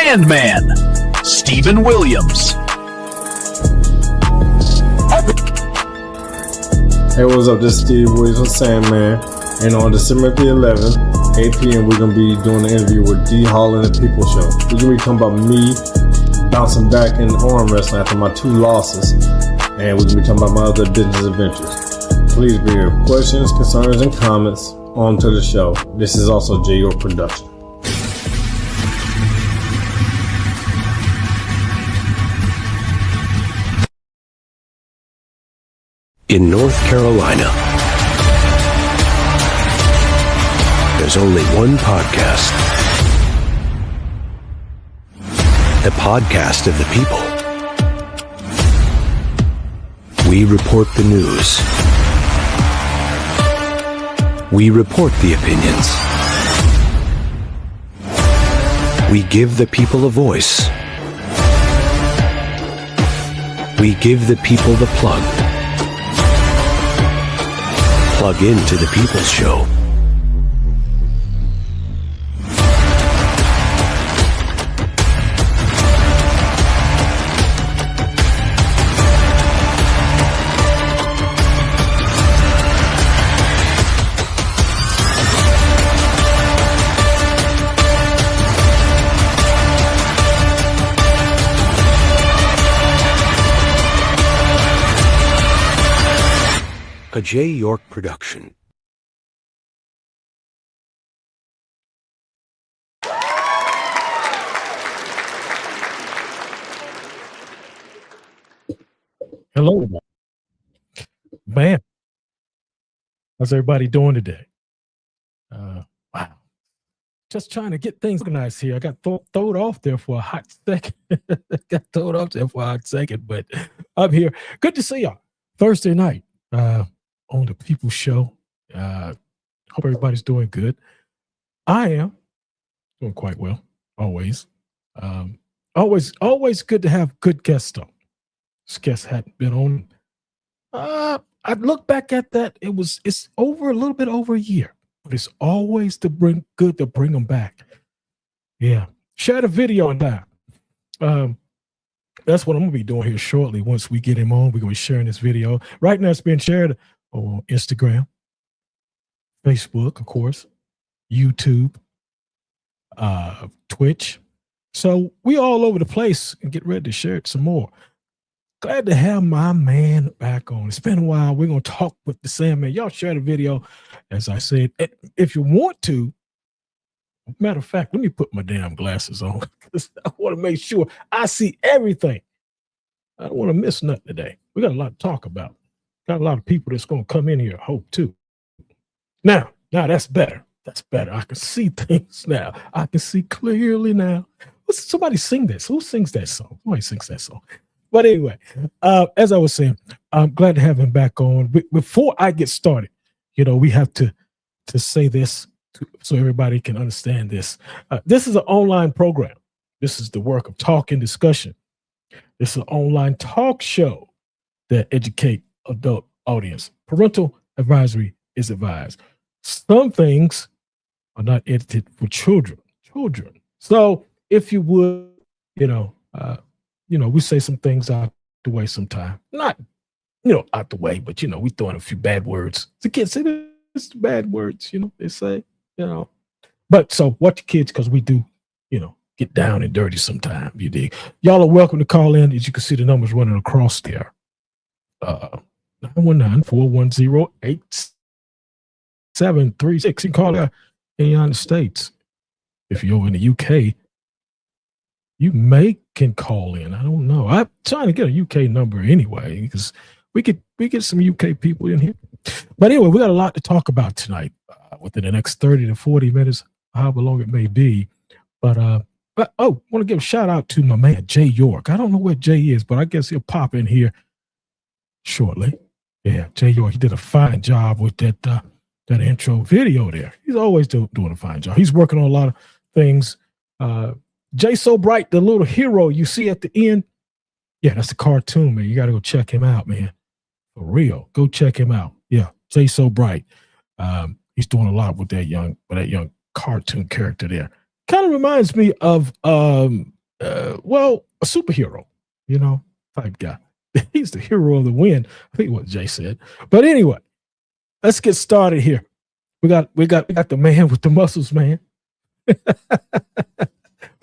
Sandman, Stephen Williams. Hey, what's up? This is Steve Williams with Sandman. And on December the 11th, 8 p.m., we're going to be doing an interview with D. Hall and the People Show. We're going to be talking about me bouncing back in arm wrestling after my 2 losses. And we're going to be talking about my other business adventures. Please bring your questions, concerns, and comments onto the show. This is also J. York Production. In North Carolina, there's only one podcast. The podcast of the people. We report the news. We report the opinions. We give the people a voice. We give the people the plug. Plug into the People's Show. A J. York production. Hello, man. How's everybody doing today? Wow. Just trying to get things organized here. I got thrown off there for a hot second. But I'm here. Good to see y'all. Thursday night. On the People's Show. Hope everybody's doing good. I am doing quite well, always. Always good to have good guests on. This guest hadn't been on. I look back at that. It's over a little bit over a year, but it's always good to bring them back. Yeah. Share the video on that. That's what I'm gonna be doing here shortly. Once we get him on, we're gonna be sharing this video. Right now, it's being shared on Instagram, Facebook, of course, YouTube, Twitch. So we all over the place and get ready to share it some more. Glad to have my man back on. It's been a while. We're gonna talk with the Sandman. Y'all share the video, as I said. If you want to, matter of fact, let me put my damn glasses on because I want to make sure I see everything. I don't want to miss nothing today. We got a lot to talk about. Got a lot of people that's going to come in here, I hope, too. Now that's better. That's better. I can see things now. I can see clearly now. Somebody sing this. Who sings that song? Somebody sings that song. But anyway, as I was saying, I'm glad to have him back on. Before I get started, we have to say this so everybody can understand this. This is an online program. This is the work of talk and discussion. This is an online talk show that educate adult audience. Parental advisory is advised. Some things are not edited for children. So if you would, we say some things out the way sometime. Not, out the way, but, we throw in a few bad words. The kids say it's bad words, they say, But so watch your kids because we do, get down and dirty sometime. You dig? Y'all are welcome to call in. As you can see, the numbers running across there. 919-410-8736. You can call out in the United States. If you're in the UK, you can call in. I don't know. I'm trying to get a UK number anyway because we get some UK people in here. But anyway, we got a lot to talk about tonight within the next 30 to 40 minutes, however long it may be. But I want to give a shout out to my man, J. York. I don't know where Jay is, but I guess he'll pop in here shortly. Yeah, J. York, he did a fine job with that intro video there. He's always doing a fine job. He's working on a lot of things. Jay So Bright, the little hero you see at the end. Yeah, that's the cartoon, man. You got to go check him out, man. For real. Go check him out. Yeah, Jay So Bright. He's doing a lot with that young cartoon character there. Kind of reminds me of well, a superhero, type guy. He's the hero of the win. I think what Jay said. But anyway, let's get started here. We got the man with the muscles, man.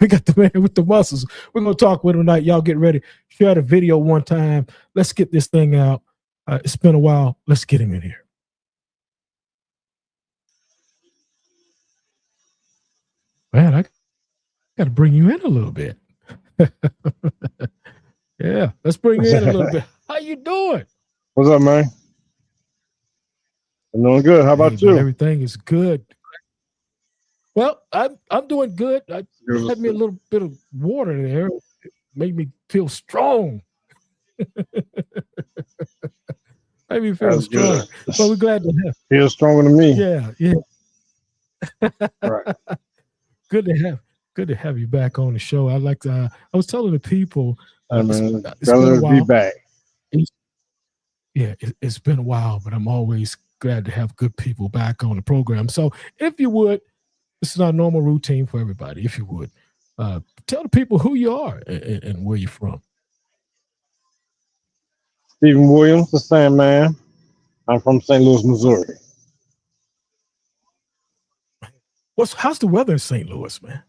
We got the man with the muscles. We're gonna talk with him tonight. Y'all get ready. Share the video one time. Let's get this thing out. It's been a while. Let's get him in here. Man, I got to bring you in a little bit. Yeah, let's bring you in a little bit. How you doing? What's up, man? I'm doing good. How about you? Man, everything is good. Well, I'm doing good. I had me a little bit of water there. It made me feel strong. Made me feel strong. So we're glad to have. Feel stronger than me. Yeah. Right. Good to have you back on the show. I was telling the people, it's been a while. Be back. It's been a while, but I'm always glad to have good people back on the program. So if you would, this is our normal routine for everybody. If you would, tell the people who you are and where you're from. Stephen Williams, the Sandman. I'm from St. Louis, Missouri. How's the weather in St. Louis, man?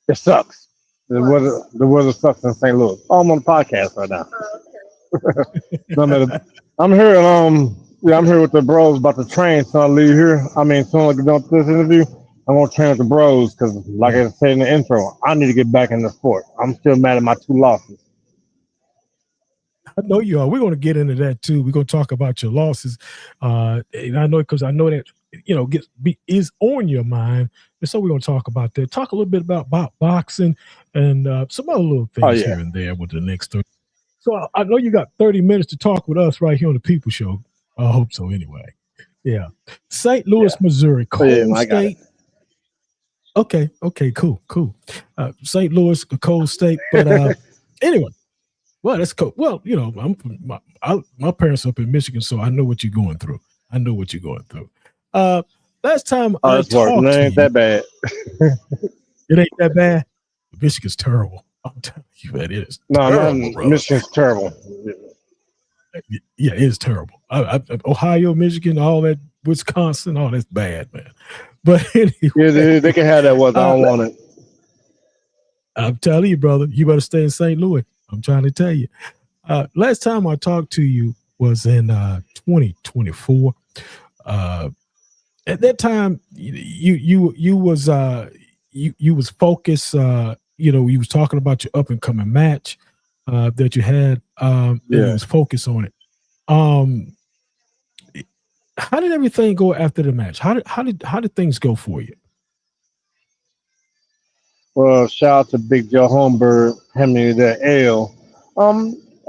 It sucks. The weather sucks in St. Louis. Oh, I'm on the podcast right now. I'm here. I'm here with the bros about to train. So I leave here. I mean, soon as I get done with this interview, I'm gonna train with the bros because, like I said in the intro, I need to get back in the sport. I'm still mad at my 2 losses. I know you are. We're going to get into that too. We're going to talk about your losses. And I know because I know that is on your mind, and so we're going to talk about that. Talk a little bit about boxing and some other little things here and there with the next 30. So I know you got 30 minutes to talk with us right here on the People Show. I hope so. Anyway, yeah, St. Louis, Missouri, cold state. Okay, cool. St. Louis, a cold state, but anyway. Well, that's cool. Well, I'm from my parents up in Michigan, so I know what you're going through. Last time I talked to you, it ain't that bad. It ain't that bad. Michigan's terrible. I'm telling you, that is. No, Michigan's terrible. Yeah, it is terrible. Ohio, Michigan, all that, Wisconsin, all that's bad, man. But anyway, they can have that weather. I don't want it. I'm telling you, brother, you better stay in St. Louis. I'm trying to tell you. Last time I talked to you was in 2024. At that time, you was focused. You was talking about your up and coming match that you had. You was focused on it. How did everything go after the match? How did things go for you? Well, shout out to Big Joe Holmberg, handing me that L.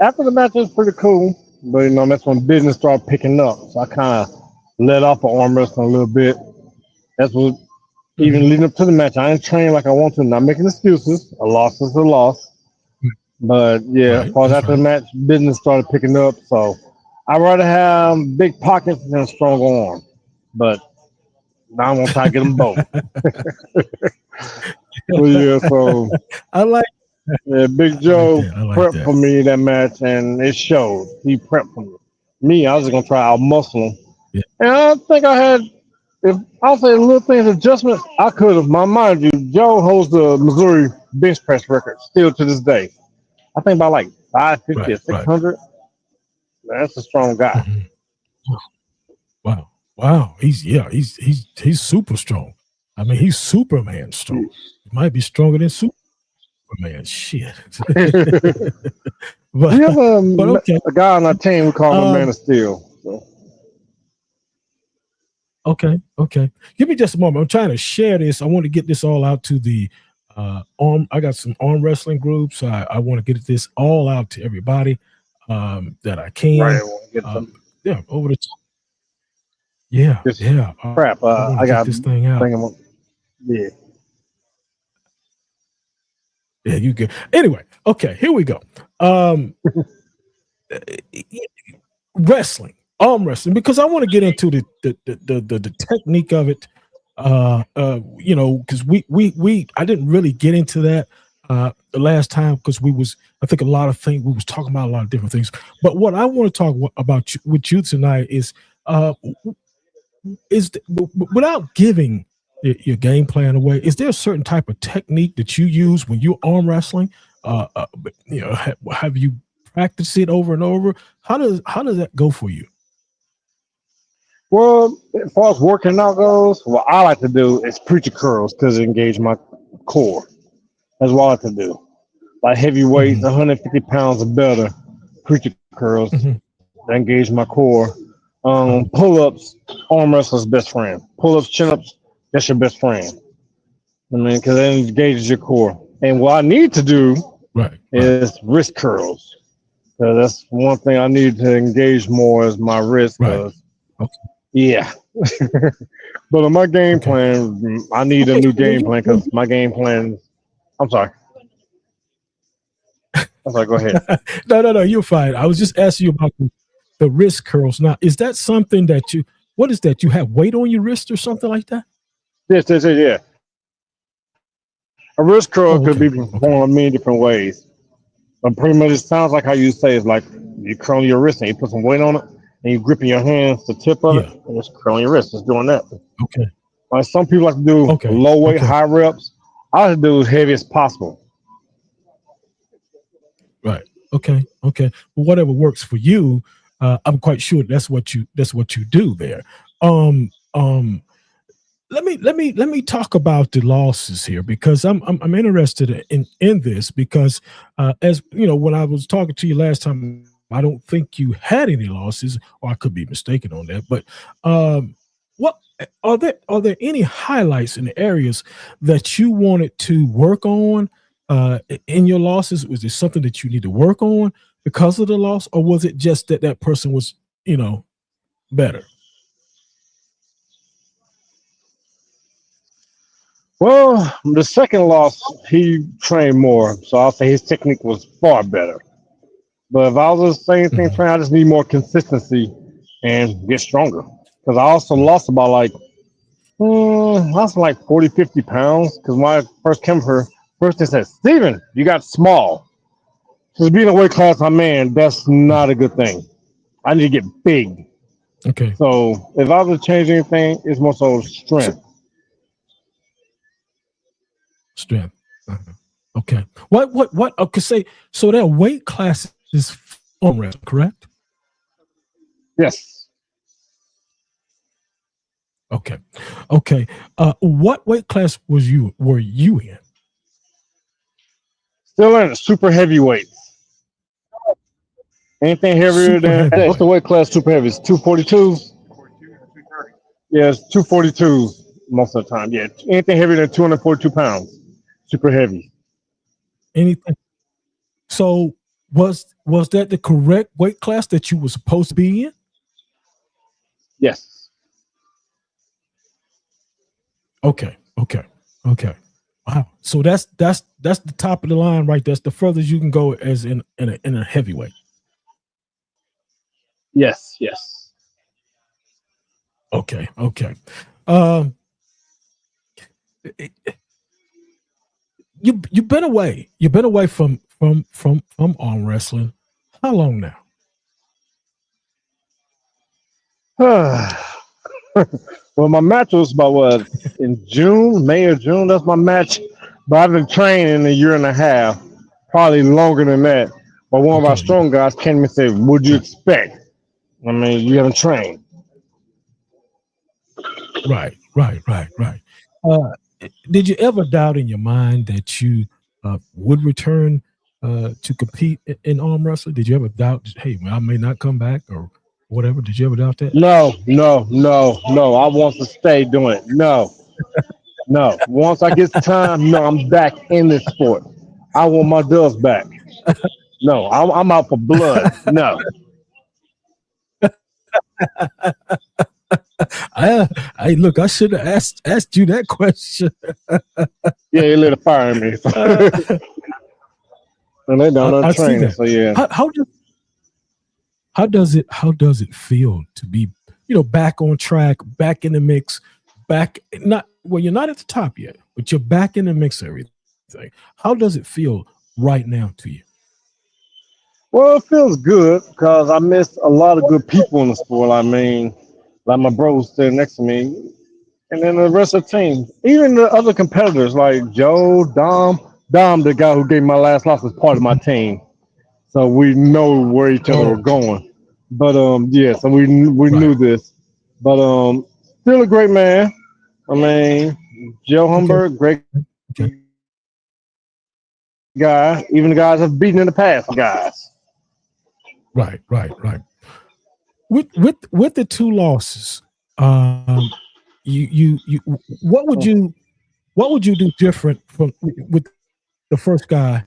After the match, it was pretty cool, but that's when business started picking up. So I kind of let off of arm wrestling a little bit. That's what, even leading up to the match, I ain't trained like I want to. Not making excuses. A loss is a loss. But yeah, after the match, business started picking up. So I'd rather have big pockets than a strong arm. But now I'm gonna try to get them both. Well, yeah, so I like. Yeah, Big Joe prepped for me that match, and it showed. He prepped for me. I was just gonna try out muscle him, and I think I had. If I'll say a little things adjustment, I could have. Mind you, Joe holds the Missouri bench press record still to this day. I think by like 550 or 600. That's a strong guy. Wow. He's super strong. I mean, he's Superman strong. He might be stronger than Superman. Shit. We have a guy on our team we call him Man of Steel. So. Okay. Give me just a moment. I'm trying to share this. I want to get this all out to the I got some arm wrestling groups. I want to get this all out to everybody that I can. Right. Over the top. Yeah. Crap. I got this thing out. Yeah. Yeah, you good. Anyway, okay, here we go. Wrestling, arm wrestling, because I want to get into the technique of it. Because I didn't really get into that the last time, because I think a lot of things, we was talking about a lot of different things. But what I want to talk about with you tonight is without giving your game plan away, is there a certain type of technique that you use when you're arm wrestling? Have you practiced it over and over? How does that go for you? Well, as far as working out goes, what I like to do is preacher curls because it engages my core. That's what I like to do. Like heavy weights, 150 pounds or better, preacher curls that engage my core. Pull-ups, arm wrestler's best friend. Pull-ups, chin-ups, that's your best friend. I mean, because it engages your core. And what I need to do is wrist curls. So that's one thing I need to engage more is my wrist. Yeah. But on my game plan, I need a new game plan because my game plan. I'm sorry. Go ahead. No, you're fine. I was just asking you about the wrist curls. Now, is that something that what is that? You have weight on your wrist or something like that? Yes, yeah. A wrist curl could be performed in many different ways. But pretty much it sounds like how you say it's like you curl your wrist and you put some weight on it and you grip in your hands the tip of it and just curling your wrist. Just doing that. Okay. Like some people like to do low weight, high reps. I like to do as heavy as possible. Right. Okay. Well, whatever works for you, I'm quite sure that's what you do there. Let me talk about the losses here because I'm interested in this because as you know, when I was talking to you last time, I don't think you had any losses, or I could be mistaken on that. But what are there any highlights in the areas that you wanted to work on in your losses? Was there something that you need to work on because of the loss, or was it just that person was better? Well, the second loss, he trained more, so I'll say his technique was far better. But if I was the same thing train, I just need more consistency and get stronger. Because I also lost about like 40, 50 pounds. Because when I first came here, first they said, Steven, you got small. Just being a weight class I'm in, that's not a good thing. I need to get big. Okay. So if I was to change anything, it's more so strength. Strength. Okay. What? Okay. Say so. That weight class is arm wrestling, correct? Yes. Okay. What weight class were you in? Still in super heavyweights. Anything heavier than what's the weight class? Super heavy. It's 242s. Yeah, it's 242s most of the time. Yeah, anything heavier than 242 pounds. Super heavy. Anything. So was that the correct weight class that you were supposed to be in? Yes. Okay. Wow. So that's the top of the line, right? That's the furthest you can go as in a heavyweight. Yes. Okay. You've been away. You've been away from arm wrestling. How long now? Well, my match was about in May or June. That's my match. But I've been training a year and a half, probably longer than that. But one of our strong guys came and said, "What'd you expect? I mean, you haven't trained." Right. Did you ever doubt in your mind that you would return to compete in arm wrestling? Did you ever doubt, hey, I may not come back or whatever? Did you ever doubt that? No. I want to stay doing it. No. Once I get time, I'm back in this sport. I want my dubs back. No, I'm out for blood. No. Hey, look, I should have asked you that question. Yeah, you lit a fire in me. And they don't train. So yeah. How does it feel to be, back on track, back in the mix, you're not at the top yet, but you're back in the mix of everything. thing. How does it feel right now to you? Well, it feels good because I miss a lot of good people in the sport. I mean, like my bro was sitting next to me, and then the rest of the team, even the other competitors like Joe, Dom, the guy who gave my last loss, was part of my team, so we know where each other were going. But yeah, so we knew this. But still a great man. I mean, Joe Humberg, great guy. Even the guys I've beaten in the past, guys. Right. With the 2 losses, you what would you do different from with the first guy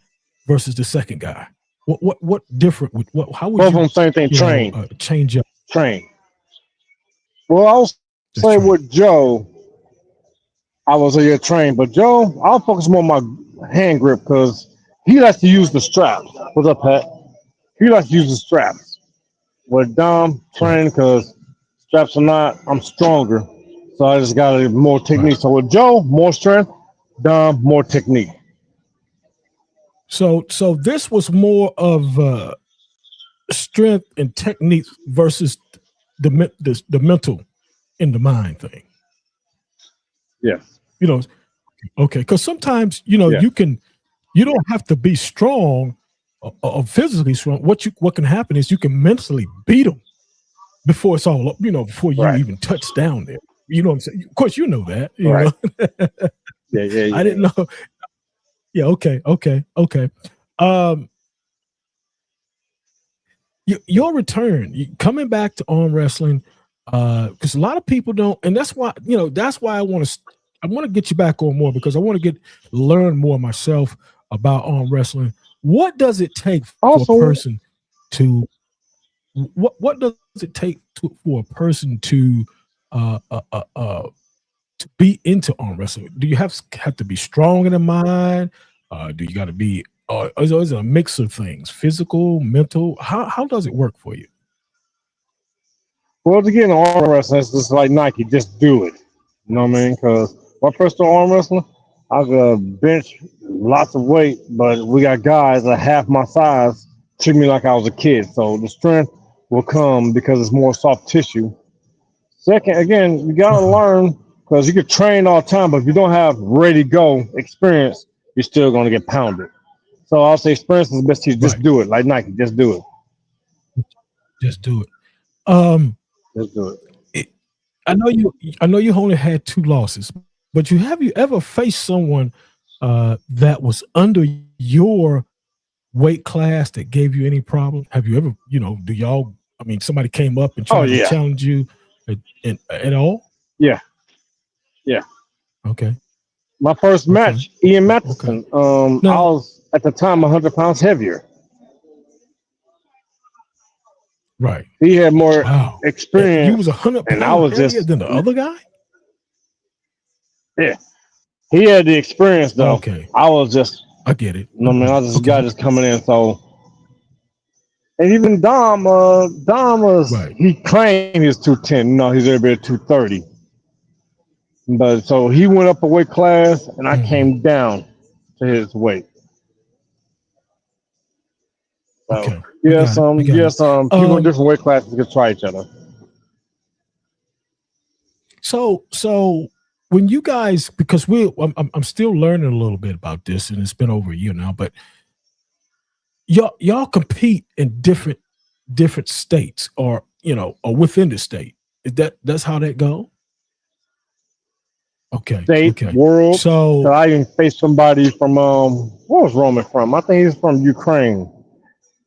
versus the second guy? What different? How would Both you? of them same thing. Train. Change up. Train. Well, I'll say with Joe, I was a train, but Joe, I'll focus more on my hand grip because he likes to use the straps. What's up, Pat? He likes to use the straps. With Dom, train because straps are not. I'm stronger, so I just got more technique. Right. So with Joe, more strength. Dom, more technique. So this was more of strength and technique versus the mental in the mind thing. Yeah. You know, okay, because sometimes you don't have to be strong or physically strong. What can happen is you can mentally beat them before it's all up. Before you even touch down there. You know what I'm saying? Of course, you know that. You know. Yeah. I didn't know. Yeah. Okay. Your return, coming back to arm wrestling, because a lot of people don't, and that's why I want to get you back on more because I want to learn more myself about arm wrestling. What does it take for a person to what does it take for a person to be into arm wrestling? Do you have to be strong in the mind? Do you got to be? Is it a mix of things, physical, mental? How does it work for you? Well, to get in arm wrestling, it's just like Nike, just do it. You know what I mean? Because when I first started arm wrestling, I could bench lots of weight, but we got guys that half my size treat me like I was a kid. So the strength will come because it's more soft tissue. Second, again, you got to learn because you could train all the time, but if you don't have ready to go experience, you're still going to get pounded. So I'll say experience is the best teacher. Just do it. Like Nike, just do it. Just do it. Just do it. I know you only had 2 losses, but have you ever faced someone that was under your weight class that gave you any problem? Have you ever, do y'all? I mean, somebody came up and tried to challenge you at all? Yeah. Okay. My first match, Ian Matheson. I was at the time 100 pounds heavier. Right. He had more experience. You was 100 pounds and I was heavier just than the other guy? Yeah. He had the experience though. Okay. I was just I get it. I mean, I was just guy just coming in. So and even Dom was he claimed he was 210. No, he's every bit 230. But so he went up a weight class and I came down to his weight. So some people in different weight classes could try each other. So when you guys, because I'm still learning a little bit about this, and it's been over a year now, but y'all compete in different states, or or within the state. That's how that go? Okay. State, world. So I even faced somebody from where was Roman from? I think he's from Ukraine.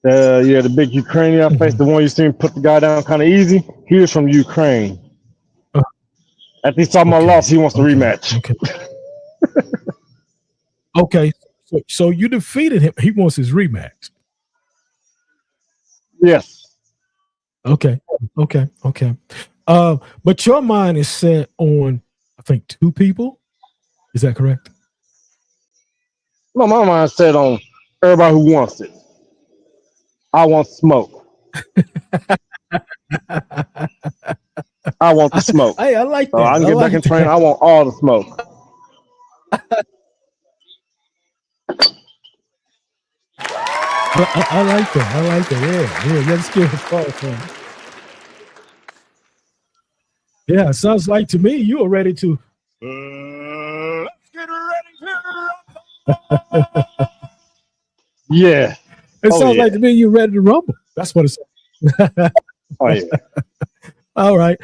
The big Ukrainian I faced, the one you seen put the guy down kind of easy. He was from Ukraine. After he saw my loss, he wants to rematch. Okay. So you defeated him. He wants his rematch. Yes. Okay. But your mind is set on, I think, 2 people. Is that correct? No, my mind is set on everybody who wants it. I want smoke. I want the smoke. Hey, I like that. So I can get back and train. I want all the smoke. I like that. I like that. Yeah. Let's give a call for him. Yeah, it sounds like to me you are ready to. Let's get ready to. Yeah. It Oh sounds yeah. like to me you're ready to rumble. That's what it sounds. Oh yeah. All right.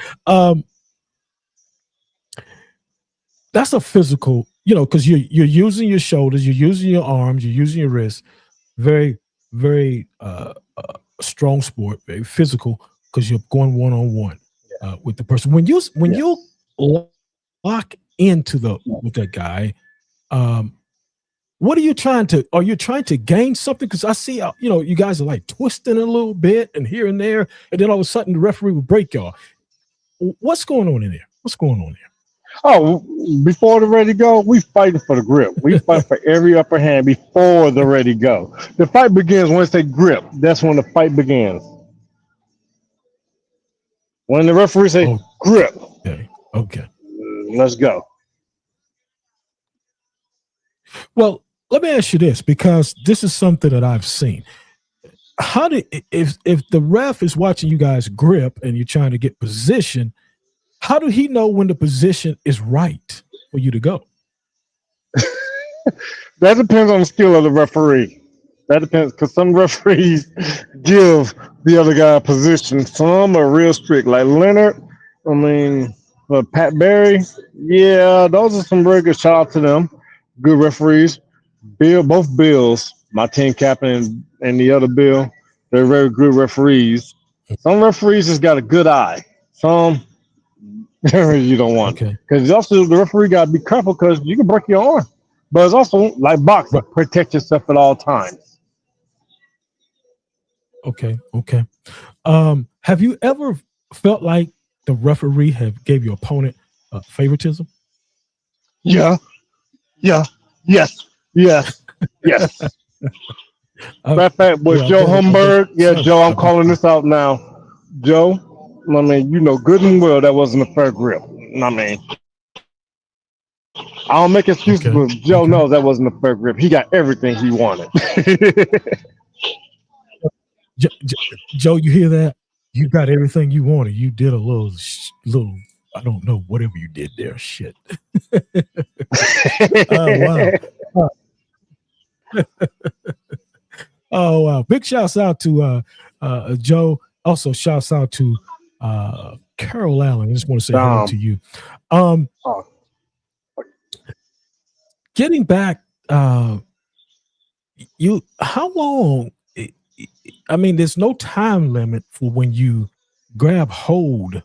That's a physical, because you're using your shoulders, you're using your arms, you're using your wrists. Very, very strong sport, very physical, because you're going one on one with the person. When you lock into with that guy, what are you trying to? Are you trying to gain something? Because I see, you guys are like twisting a little bit and here and there, and then all of a sudden the referee will break y'all. What's going on in there? What's going on there? Oh, before the ready go, we fighting for the grip. We fight for every upper hand before the ready go. The fight begins once they grip. That's when the fight begins. When the referee say grip, Okay. let's go. Well, let me ask you this, because this is something that I've seen. How do if the ref is watching you guys grip and you're trying to get position, how do he know when the position is right for you to go? That depends on the skill of the referee. That depends, because some referees give the other guy a position. Some are real strict, like Leonard. I mean, Pat Barry. Yeah, those are some very good. Shout out to them. Good referees. Both Bills, my team captain and the other Bill, they're very good referees. Some referees just got a good eye. Some you don't want. Okay. Because also the referee got to be careful because you can break your arm. But it's also like boxing, protect yourself at all times. Okay. Have you ever felt like the referee gave your opponent favoritism? Yeah. Yes. Matter of fact, with Joe Humberg, Joe, I'm calling this out now. Joe, I mean, good and well that wasn't a fair grip. I mean, I don't make excuses, but Joe knows that wasn't a fair grip. He got everything he wanted. Joe, you hear that? You got everything you wanted. You did a little, I don't know, whatever you did there. Shit. Oh, wow. Oh, wow. Big shouts out to Joe. Also, shouts out to Carol Allen. I just want to say hello to you. Getting back, how long? I mean, there's no time limit for when you grab hold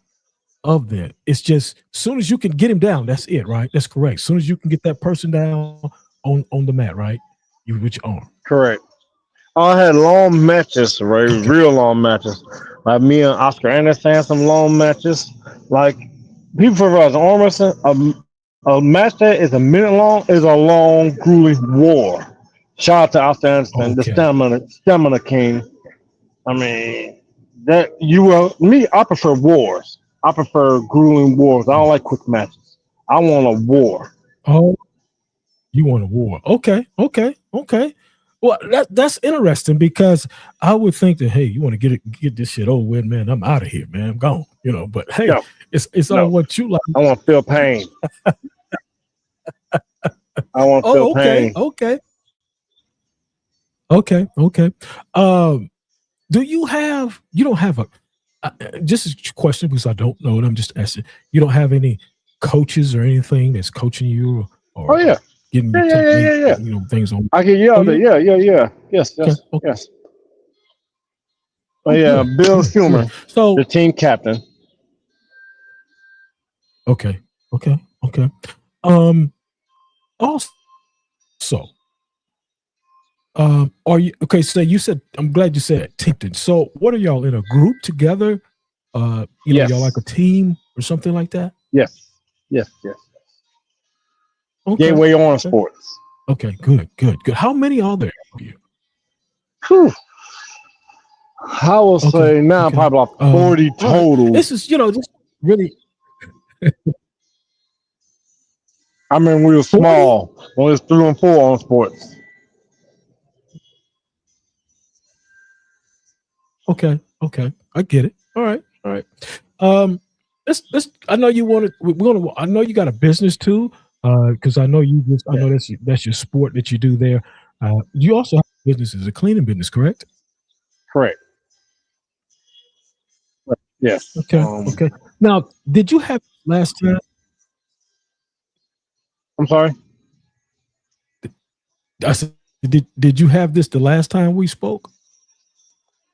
of that. It's just as soon as you can get him down, that's it, right? That's correct. As soon as you can get that person down on the mat, right? You with your arm. Correct. I had long matches, right? Okay. Real long matches. Like me and Oscar Anderson had some long matches. Like people for us, arm wrestling, a match that is a minute long is a long, grueling war. Shout out to Oscar Anderson, the stamina king. I mean, I prefer wars. I prefer grueling wars. I don't like quick matches. I want a war. Oh, you want a war? Okay. Well, that's interesting, because I would think that, hey, you want to get this shit over with, man. I'm out of here, man. I'm gone. But hey, it's all what you like. I want to feel pain. I want to feel pain. Okay. Do you don't have just a question, because I don't know it. I'm just asking. You don't have any coaches or anything that's coaching you or getting you technique, things on. I get yelled at. Yeah. Yes. Oh yeah, Bill Schumer, so the team captain. Okay. Also, are you okay? So you said, I'm glad you said Tinkton. So what are y'all in a group together? Y'all like a team or something like that? Yes. Okay. Gateway on Sports. Okay, good. How many are there of you? Whew. I will say now probably about 40 total. This is, just really. I mean, we were small. When it was 3 and 4 on sports. Okay. I get it. All right. Let's. I know you wanted. I know you got a business too. Because I know you just. I know that's your sport that you do there. You also have a business as a cleaning business, correct? Correct. Yes. Okay. Now, did you have last time? I'm sorry. I said, did you have this the last time we spoke?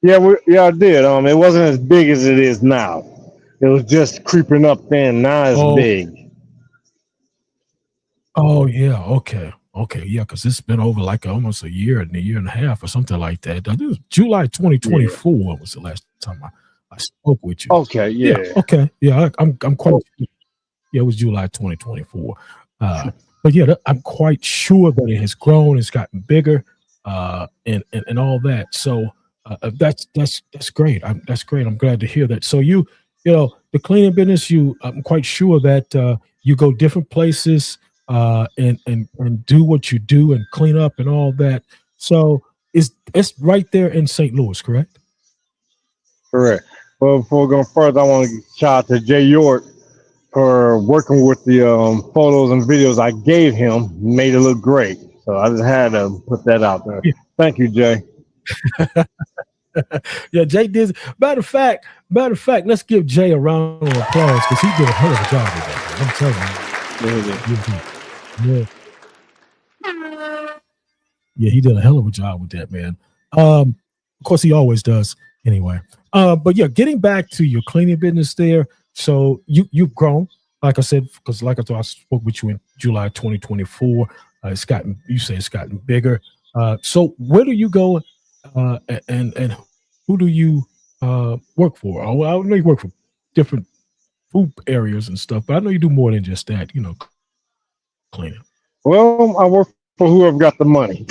Yeah, I did. It wasn't as big as it is now. It was just creeping up then. Now it's Oh, big. oh yeah. Okay. Yeah, because it's been over like almost a year and a half or something like that. I think it was July 2024 was the last time I spoke with you. Okay. Yeah. Okay. Yeah. I'm quite. Yeah, it was July 2024. But yeah, I'm quite sure that it has grown. It's gotten bigger, and all that. So that's great. That's great. I'm glad to hear that. So you know, the cleaning business. I'm quite sure that you go different places and do what you do and clean up and all that. So it's right there in St. Louis, correct? Correct. Well, before going further, I want to shout out to Jay York for working with the photos and videos I gave him. Made it look great. So I just had to put that out there. Yeah. Thank you, Jay. Yeah, Jay did. Matter of fact, let's give Jay a round of applause because he did a hell of a job with that. I'm telling you. Yeah, he did a hell of a job with that, man. Of course, he always does. Anyway, but yeah, getting back to your cleaning business there. So you've grown, like I said, because like I thought I spoke with you in July 2024. You say it's gotten bigger. So where do you go, and who do you work for? I know you work for different food areas and stuff, but I know you do more than just that. Cleaning. Well, I work for whoever got the money.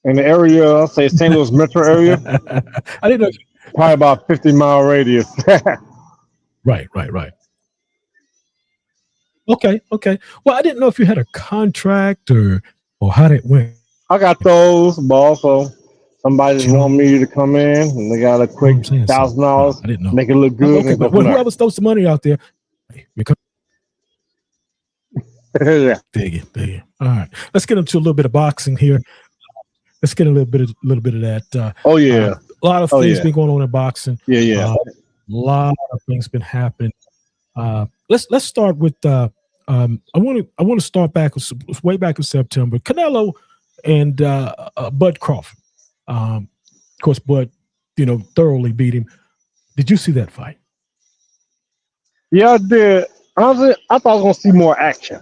In the area, I'll say St. Louis metro area. I didn't know. Probably about 50-mile radius. Right. Okay. Well, I didn't know if you had a contract or how that went. I got those, but also somebody just want me to come in and they got a quick $1,000. I didn't know. Make it look good. Okay, but whoever throws some money out there, yeah. Dig it. All right, let's get into a little bit of boxing here. Let's get a little bit of that. Oh yeah, a lot of things been going on in boxing. Yeah. A lot of things been happening. Let's start with. I want to start back way back in September. Canelo and Bud Crawford. Of course, Bud, thoroughly beat him. Did you see that fight? Yeah, I did. Honestly, I thought I was gonna see more action.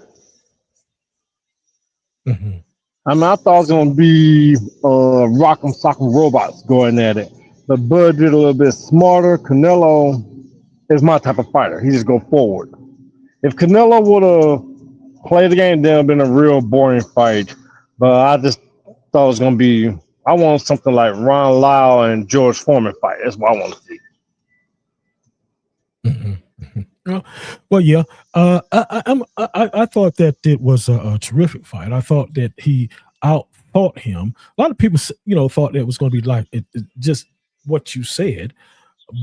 Mm-hmm. I mean, I thought it was gonna be rock'em sock'em robots going at it, but Bud did a little bit smarter. Canelo is my type of fighter. He just go forward. If Canelo would have played the game, then it would have been a real boring fight. But I just thought it was gonna be. I want something like Ron Lyle and George Foreman fight. That's what I want to see. Mm-hmm. Well, yeah. I thought that it was a terrific fight. I thought that he outthought him. A lot of people, thought it was going to be like just what you said.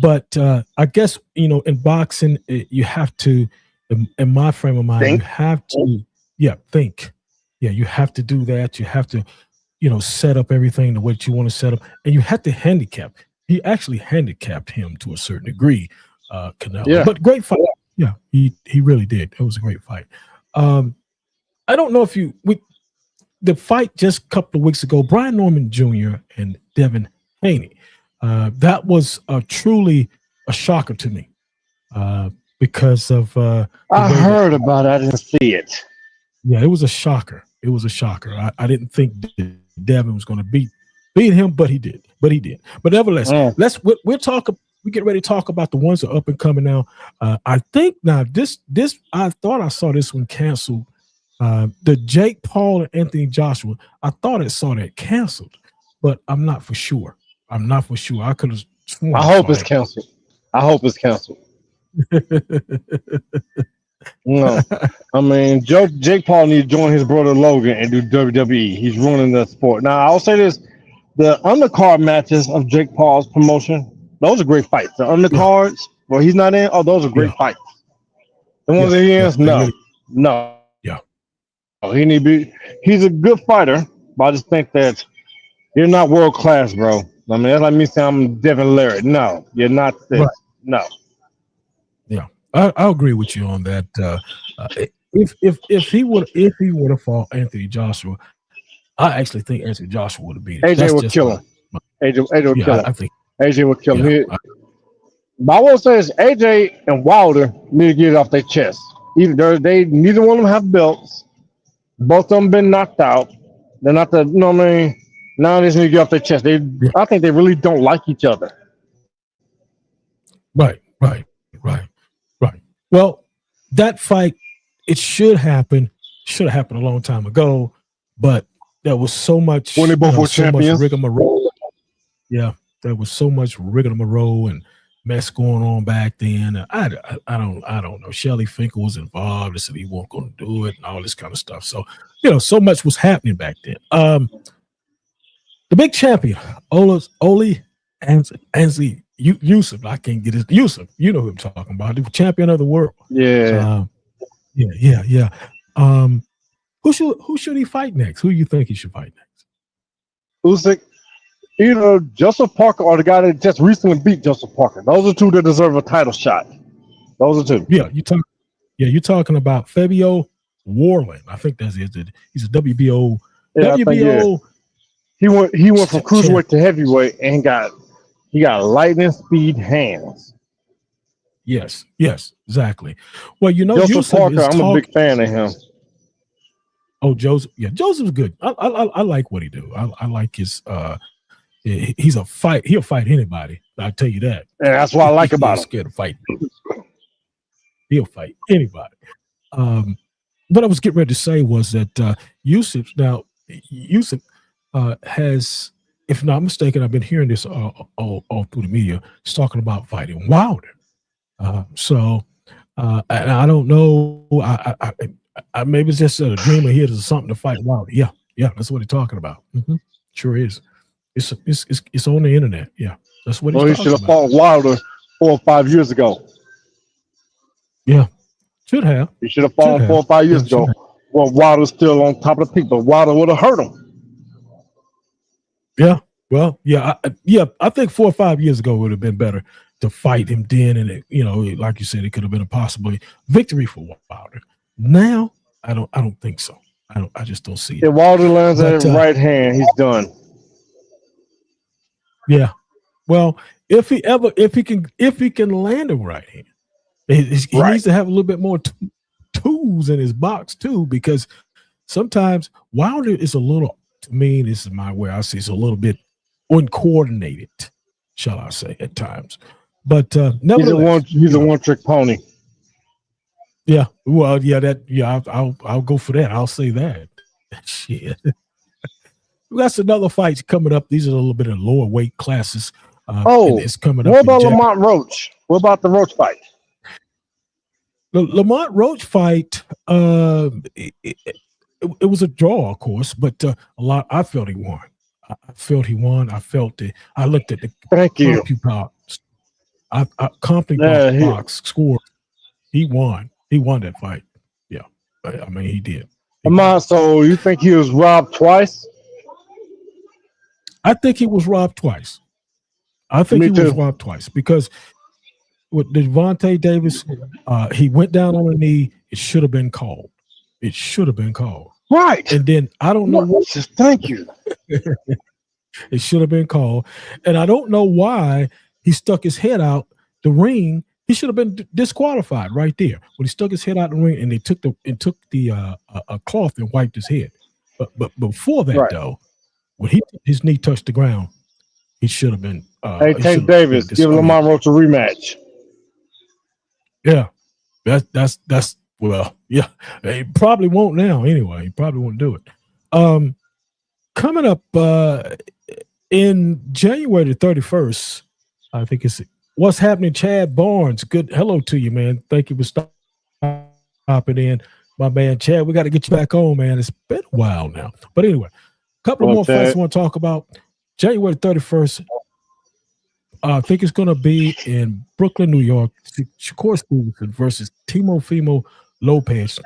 But I guess in boxing, you have to, in my frame of mind, you have to, think. Yeah, you have to do that. You have to, set up everything the way that you want to set up, and you have to handicap. He actually handicapped him to a certain degree, Canelo. Yeah. But great fight. Yeah, he really did. It was a great fight. I don't know if the fight just a couple of weeks ago, Brian Norman Jr. and Devin Haney. That was truly a shocker to me because of. I heard about it. I didn't see it. Yeah, it was a shocker. I didn't think that Devin was going to beat him, but he did. But nevertheless, we'll talk. We get ready to talk about the ones that are up and coming now. I think now this I thought I saw this one canceled. The Jake Paul and Anthony Joshua. I thought I saw that canceled, but I'm not for sure. I could have sworn. I hope it's canceled. No, I mean Jake Paul needs to join his brother Logan and do WWE. He's ruining the sport. Now I'll say this: the undercard matches of Jake Paul's promotion, those are great fights. The undercards where he's not in, those are great fights. The ones that he is, no. Yeah. He need to be. He's a good fighter, but I just think that you're not world class, bro. I mean, that's like me saying I'm Devin Larry. No, you're not this. Right. No. Yeah, I agree with you on that. If he would have fought Anthony Joshua, I actually think Anthony Joshua would have beat him. AJ would kill him. AJ would kill him. I think AJ would kill him. But I will say is AJ and Wilder need to get it off their chest. Neither one of them have belts. Both of them been knocked out. They're not the, you know what I mean? Now they just need to get off their chest. I think they really don't like each other. Right. Well, that fight, it should happen. Should have happened a long time ago, but there was so much when they both were champions. Rigmarole. Yeah, there was so much rigmarole and mess going on back then. I don't know. Shelly Finkel was involved. They said he wasn't going to do it and all this kind of stuff. So, so much was happening back then. The big champion, Oli Anzi Yusuf. I can't get his Yusuf. You know who I'm talking about. The champion of the world. Yeah. Yeah. Who should he fight next? Who do you think he should fight next? Usyk, either Joseph Parker or the guy that just recently beat Joseph Parker. Those are two that deserve a title shot. Those are two. Yeah, you're talking about Fabio Warland. I think that's it. He's a WBO. Yeah, WBO. He went from cruiserweight to heavyweight and he got lightning speed hands. Yes, exactly. Well, Joseph Parker, I'm a big fan of him. Oh, Joseph. Yeah, Joseph's good. I like what he do. I like his he's a fight. He'll fight anybody. I'll tell you that. And that's what I like about him. Scared to fight. He'll fight anybody. What I was getting ready to say was that Yusuf has, if not mistaken, I've been hearing this all through the media. He's talking about fighting Wilder. And I don't know. I maybe it's just a dream of his or something to fight Wilder. Yeah, that's what he's talking about. Mm-hmm. Sure is. It's on the internet. Yeah, that's what. He should have fought Wilder 4 or 5 years ago. Yeah, should have. He should have fought 4 or 5 years ago. Well, Wilder's still on top of the people. Wilder would have hurt him. Yeah. Well, yeah. I think 4 or 5 years ago would have been better to fight him then, and like you said, it could have been a possible victory for Wilder. Now, I don't think so. I just don't see it. If Wilder lands at his right hand, he's done. Yeah. Well, if he can land a right hand, he needs to have a little bit more tools in his box too, because sometimes Wilder is a little, to me, this is my way I see, it's a little bit uncoordinated, shall I say, at times. But nevertheless, he's a one-trick pony. Yeah. Well, yeah, I'll go for that. I'll say that. Shit. We got some other fights coming up. These are a little bit of lower weight classes. It's coming up. What about Lamont Roach? What about the Roach fight? The Lamont Roach fight, it was a draw, of course, but I felt he won. I felt it. I looked at the CompuBox score. He won. He won that fight. Yeah. I mean, he did. So you think he was robbed twice? I think he was robbed twice. Was robbed twice because with Devontae Davis, he went down on a knee. It should have been called. Right. And then I don't know. Thank you. It should have been called. And I don't know why he stuck his head out the ring. He should have been disqualified right there when he stuck his head out the ring and they took the cloth and wiped his head. But before that, though, when his knee touched the ground, he should have been. Hey, Tank Davis, give Lamont Roach a rematch. Yeah, that's well, yeah. He probably won't now. Anyway, he probably won't do it. Coming up in January the 31st, I think it's What's Happening, Chad Barnes. Good hello to you, man. Thank you for stopping in, my man Chad. We got to get you back on, man. It's been a while now, but anyway, a couple of more fights I want to talk about. January 31st. I think it's going to be in Brooklyn, New York. Shakur Stevenson versus Teofimo Lopez.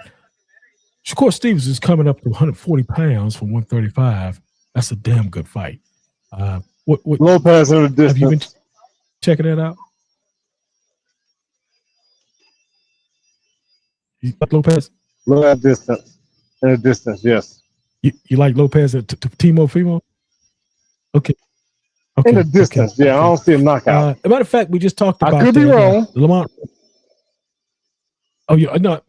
Shakur Stevenson is coming up to 140 pounds from 135. That's a damn good fight. What Lopez in the distance. Have you been checking that out? You like Lopez? Look at distance. In the distance, yes. You like Lopez at Teofimo? Okay. In the distance, yeah. I don't see a knockout. As a matter of fact, we just talked about. I could be wrong. Lamont. Oh yeah, no.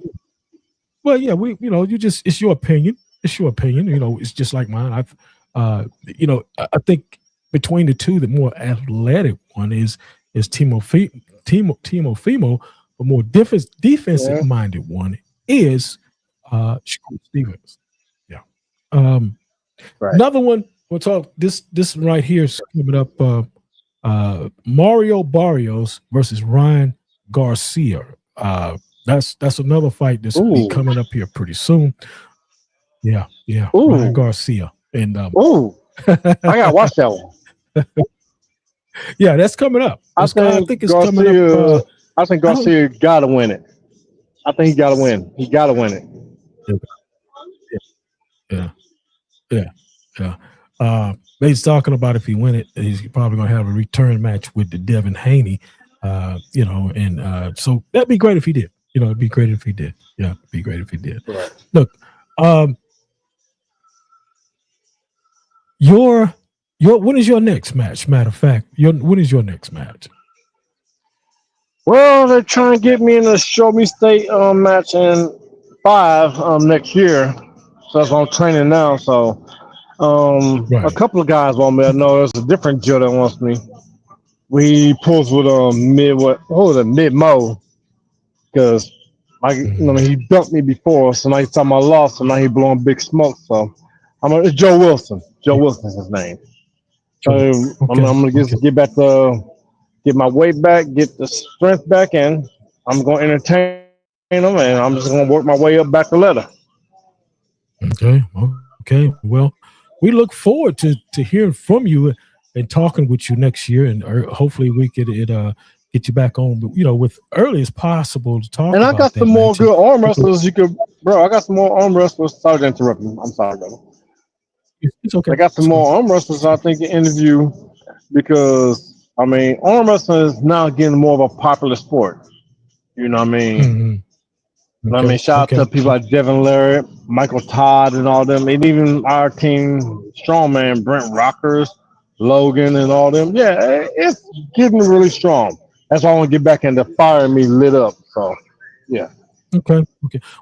Well, yeah, it's your opinion. It's your opinion. It's just like mine. I think between the two, the more athletic one is Teofimo. The more defensive minded one is Shakur Stevens. Yeah. Right. Another one we'll talk. This right here is coming up. Mario Barrios versus Ryan Garcia. That's another fight that's be coming up here pretty soon. Yeah. Ryan Garcia and I gotta watch that one. Yeah, that's coming up. I think it's Garcia, coming up. I think Garcia gotta win it. I think he gotta win. He gotta win it. Yeah. He's talking about if he win it, he's probably gonna have a return match with the Devin Haney. So that'd be great if he did. It'd be great if he did. Yeah, it'd be great if he did. Right. Look, when is your next match? Matter of fact, when is your next match? Well, they're trying to get me in the Show Me State match in 5 next year. So that's what I'm training now. So a couple of guys want me. I know there's a different Joe that wants me. We pulls with Mid Mo, because he dumped me before, so now he's talking about loss, so now he blowing big smoke. So it's Joe Wilson. Joe Wilson's his name. So I'm gonna get back get my weight back, get the strength back, and I'm gonna entertain them, and I'm just gonna work my way up back the ladder. Okay. Well, we look forward to hearing from you and talking with you next year, and hopefully we could get you back on, with early as possible to talk. And I got some more good arm wrestlers. I got some more arm wrestlers. Sorry to interrupt you. I'm sorry, brother. It's okay. I got some more arm wrestlers I think to interview, because arm wrestling is now getting more of a popular sport. You know what I mean? Mm-hmm. Shout out to people like Devin Larrett, Michael Todd, and all them, and even our team strongman Brent Rockers, Logan, and all them. Yeah, it's getting really strong. That's why I want to get back into fire me lit up. So, yeah. Okay.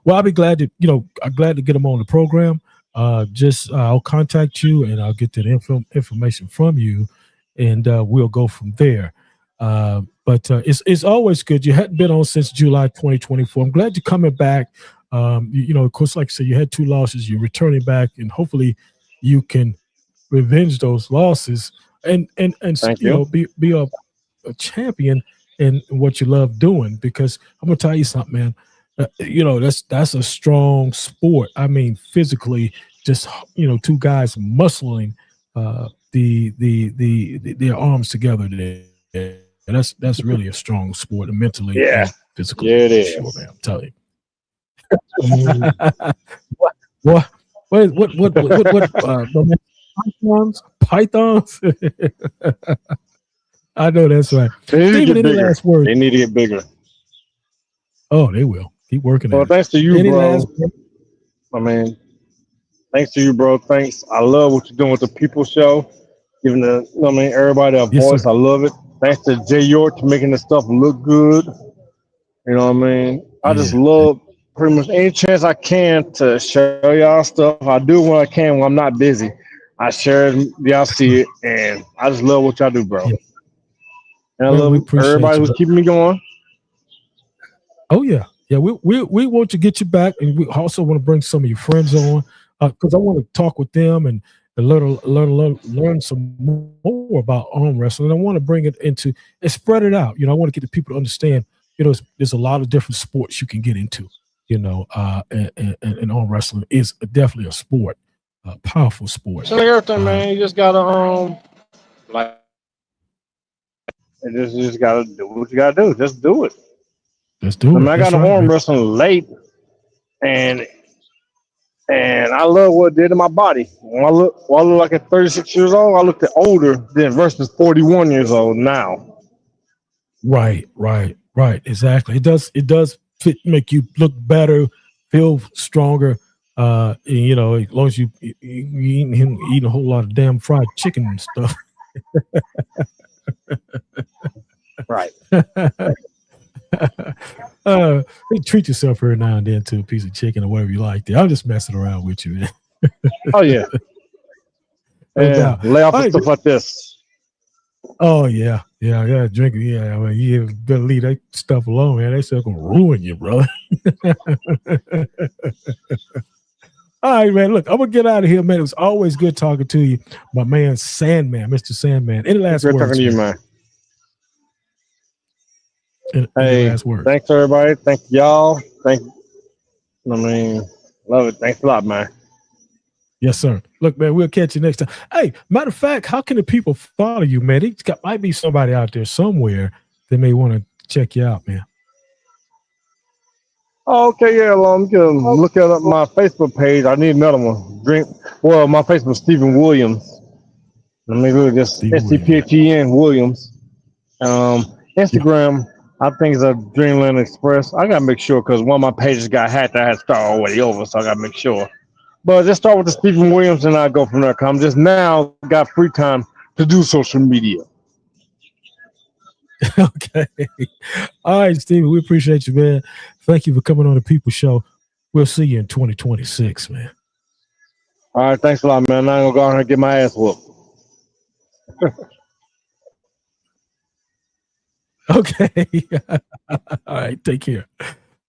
Well, I'll be glad to get them on the program. I'll contact you and I'll get that information from you, and we'll go from there. But it's always good. You hadn't been on since July 2024. I'm glad you're coming back. Of course, like I said, you had 2 losses. You're returning back, and hopefully you can revenge those losses and be a champion in what you love doing. Because I'm gonna tell you something, man. That's a strong sport. Physically, just 2 guys muscling their arms together there. And that's really a strong sport, mentally and physically. Yeah, it is. Sure, man. I'm telling you. What? Pythons? I know that's right. Steven, any last words? They need to get bigger. Oh, they will. Keep working. Well, thanks to you, bro. Thanks to you, bro. Thanks. I love what you're doing with the People Show, giving everybody a voice. Sir. I love it. Thanks to Jay York for making the stuff look good. You know what I mean? I just love pretty much any chance I can to show y'all stuff. I do when I can when I'm not busy. I share it, y'all see it, and I just love what y'all do, bro. Yeah. And I love everybody who's keeping me going. Oh yeah. We want to get you back, and we also want to bring some of your friends on, because I want to talk with them and learn some more about arm wrestling. I want to bring it into and spread it out. I want to get the people to understand. There's a lot of different sports you can get into. And arm wrestling is definitely a sport, a powerful sport. So everything, man. You just gotta Like, you just gotta do what you gotta do. Just do it. Let's do I it. mean, I got That's an right, arm man. wrestling late, and I love what it did to my body. When I look like at 36 years old, I looked older than versus 41 years old now. Right. Exactly. It does make you look better, feel stronger. You know, as long as you eating a whole lot of damn fried chicken and stuff. Right. Treat yourself every now and then to a piece of chicken or whatever you like. I'm just messing around with you, man. Oh yeah. No Yeah. doubt. Lay off All of right. stuff like this. Oh yeah, drinking. Yeah, I mean, you better leave that stuff alone, man. That stuff gonna ruin you, brother. All right, man. Look, I'm gonna get out of here, man. It was always good talking to you, my man, Sandman, Mr. Sandman. Any last Great words? talking to you, man. Any Hey, last words? thanks everybody. Thank y'all. I mean, love it. Thanks a lot, man. Yes, sir. Look, man, we'll catch you next time. Hey, matter of fact, how can the people follow you, man? Might be somebody out there somewhere that may want to check you out, man. Oh, okay, yeah. Well, I'm gonna look at my Facebook page. I need another one. My Facebook Stephen Williams. Let me do just STPHEN Williams. Instagram, I think it's a Dreamland Express. I gotta make sure because one of my pages got hacked. I had to start already over, so I gotta make sure. But just start with the Stephen Williams and I go from there. I'm just now got free time to do social media. Okay. All right, Steven, we appreciate you, man. Thank you for coming on the People Show. We'll see you in 2026, man. All right, thanks a lot, man. I'm gonna go out and get my ass whooped. Okay. All right, take care.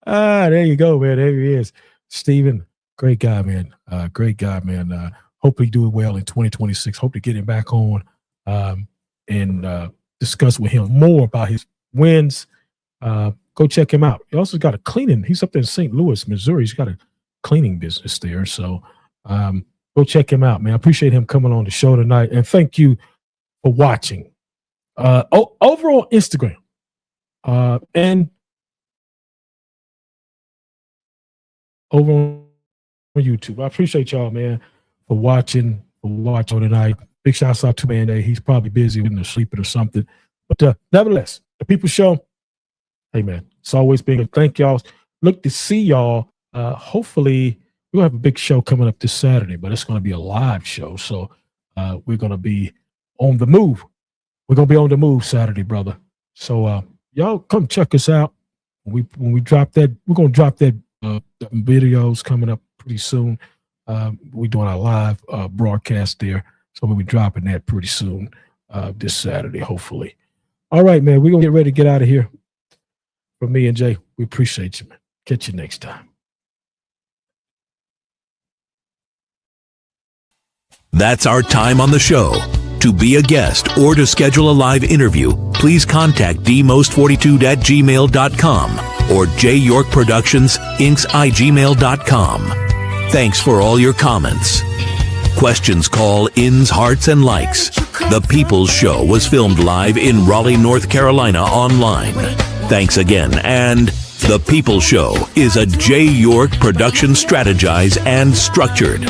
There you go, man. There he is. Steven, great guy, man. Great guy, man. Hopefully do it well in 2026. Hope to get him back on and discuss with him more about his wins. Go check him out. He also got a cleaning. He's up there in St. Louis, Missouri. He's got a cleaning business there. So go check him out, man. I appreciate him coming on the show tonight. And thank you for watching. Over on Instagram and over on YouTube. I appreciate y'all, man, for watching tonight. Big shouts out to man. He's probably busy with the sleeping or something. But nevertheless, the People Show. Hey man, it's always been a thank y'all. Look to see y'all. Hopefully, we'll have a big show coming up this Saturday, but it's going to be a live show. So we're going to be on the move. We're going to be on the move Saturday, brother. So y'all come check us out. When we drop that, we're going to drop that videos coming up pretty soon. We're doing our live broadcast there. So we'll be dropping that pretty soon this Saturday, hopefully. All right, man. We're going to get ready to get out of here. From me and Jay, we appreciate you, man. Catch you next time. That's our time on the show. To be a guest or to schedule a live interview, please contact dmost42@gmail.com or J York Productions Inc.'s igmail.com. Thanks for all your comments. Questions, call-ins, hearts, and likes. The People's Show was filmed live in Raleigh, North Carolina online. Thanks again, and The People's Show is a J York production, strategized and structured.